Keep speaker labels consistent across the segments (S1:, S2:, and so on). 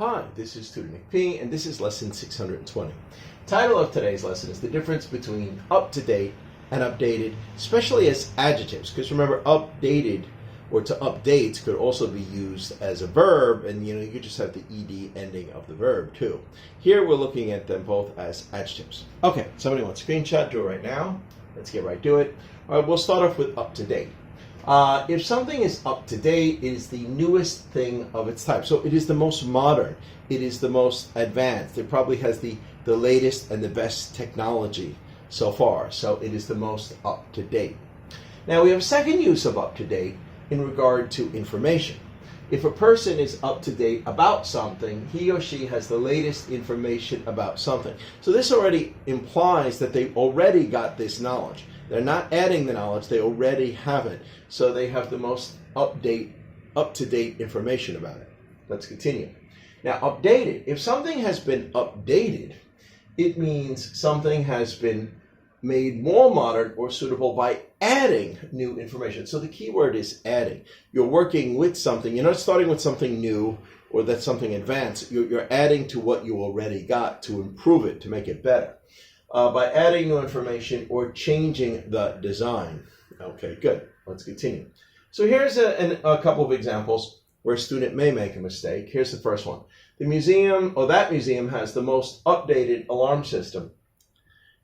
S1: Hi, this is Tutor McP, and this is lesson 620. Title of today's lesson is the difference between up-to-date and updated, especially as adjectives, because remember, updated or to update could also be used as a verb, and you could just have the ed ending of the verb too. Here we're looking at them both as adjectives. Okay, somebody wants a screenshot, do it right now. Let's get right to it. All right, we'll start off with up-to-date. If something is up to date, it is the newest thing of its type. So it is the most modern. It is the most advanced. It probably has the latest and the best technology so far. So it is the most up to date. Now we have a second use of up to date in regard to information. If a person is up to date about something, he or she has the latest information about something. So this already implies that they've already got this knowledge. They're not adding the knowledge, they already have it. So they have the most up-to-date information about it. Let's continue. Now, updated. If something has been updated, it means something has been made more modern or suitable by adding new information. So the key word is adding. You're working with something. You're not starting with something new or that's something advanced. You're adding to what you already got to improve it, to make it better. By adding new information or changing the design. Okay, good. Let's continue. So here's a couple of examples where a student may make a mistake. Here's the first one. The museum, or that museum, has the most updated alarm system.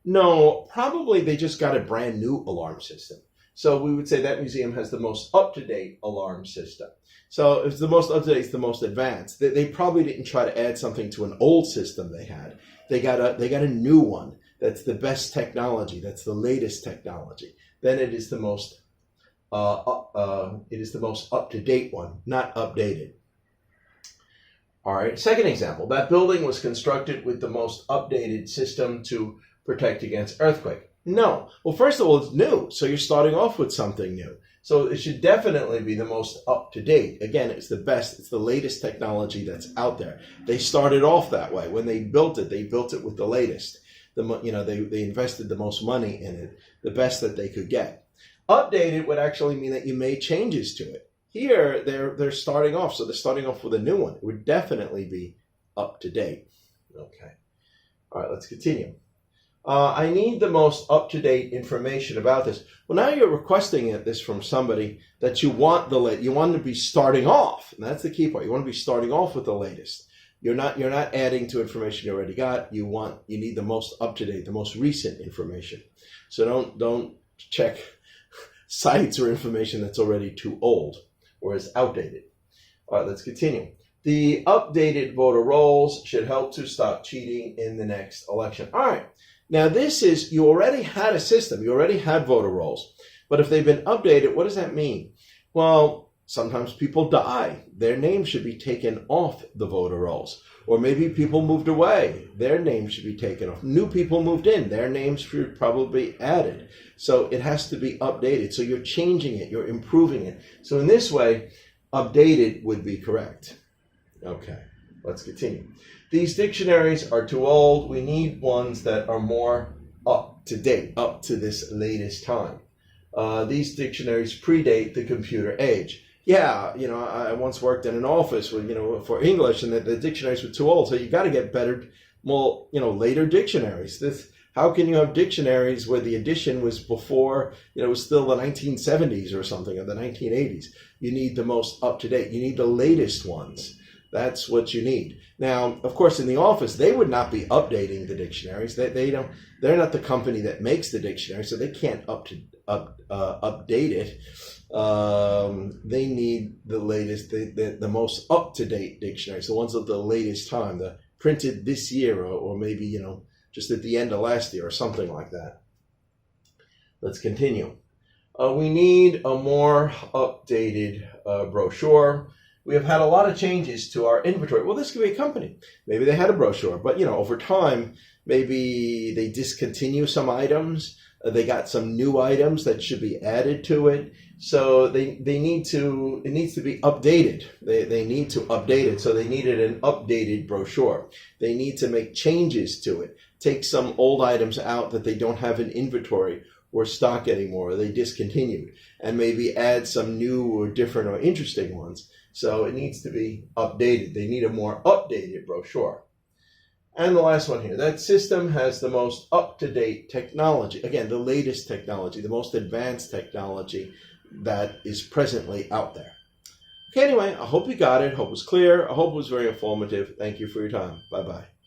S1: No, probably they just got a brand new alarm system. So we would say that museum has the most up-to-date alarm system. So if it's the most up-to-date, it's the most advanced. They probably didn't try to add something to an old system they had. They got a new one. That's the best technology. That's the latest technology. Then it is the most up-to-date one, not updated. All right. Second example. That building was constructed with the most updated system to protect against earthquake. No. Well, first of all, it's new, so you're starting off with something new. So it should definitely be the most up-to-date. Again, it's the best. It's the latest technology that's out there. They started off that way. When they built it with the latest. They invested the most money in it, the best that they could get. Updated would actually mean that you made changes to it. Here, they're starting off, so they're starting off with a new one. It would definitely be up to date. Okay. All right, let's continue. I need the most up-to-date information about this. Well, now you're requesting this from somebody that you want to be starting off, and that's the key part. You want to be starting off with the latest. You're not adding to information you already got. You need the most up-to-date, the most recent information. So don't check sites or information that's already too old or is outdated. All right, let's continue. The updated voter rolls should help to stop cheating in the next election. All right. Now this is, you already had a system. You already had voter rolls. But if they've been updated, what does that mean? Well, sometimes people die. Their names should be taken off the voter rolls. Or maybe people moved away. Their names should be taken off. New people moved in. Their names should probably be added. So it has to be updated. So you're changing it. You're improving it. So in this way, updated would be correct. Okay, let's continue. These dictionaries are too old. We need ones that are more up to date, up to this latest time. These dictionaries predate the computer age. Yeah, I once worked in an office with, for English, and the dictionaries were too old. So you got to get better, more, later dictionaries. How can you have dictionaries where the edition was before, it was still the 1970s or something, or the 1980s? You need the most up to date. You need the latest ones. That's what you need. Now, of course, in the office, they would not be updating the dictionaries. They're not the company that makes the dictionary, so they can't update it. They need the latest, the most up-to-date dictionaries, the ones of the latest time, the printed this year, or maybe, just at the end of last year or something like that. Let's continue. We need a more updated brochure. We have had a lot of changes to our inventory. Well, this could be a company. Maybe they had a brochure, but over time, maybe they discontinue some items. They got some new items that should be added to it. So it needs to be updated. They need to update it. So they needed an updated brochure. They need to make changes to it. Take some old items out that they don't have in inventory or stock anymore, or they discontinued, and maybe add some new or different or interesting ones. So it needs to be updated. They need a more updated brochure. And the last one here, that system has the most up-to-date technology. Again, the latest technology, the most advanced technology that is presently out there. Okay, anyway, I hope you got it. Hope it was clear. I hope it was very informative. Thank you for your time. Bye-bye.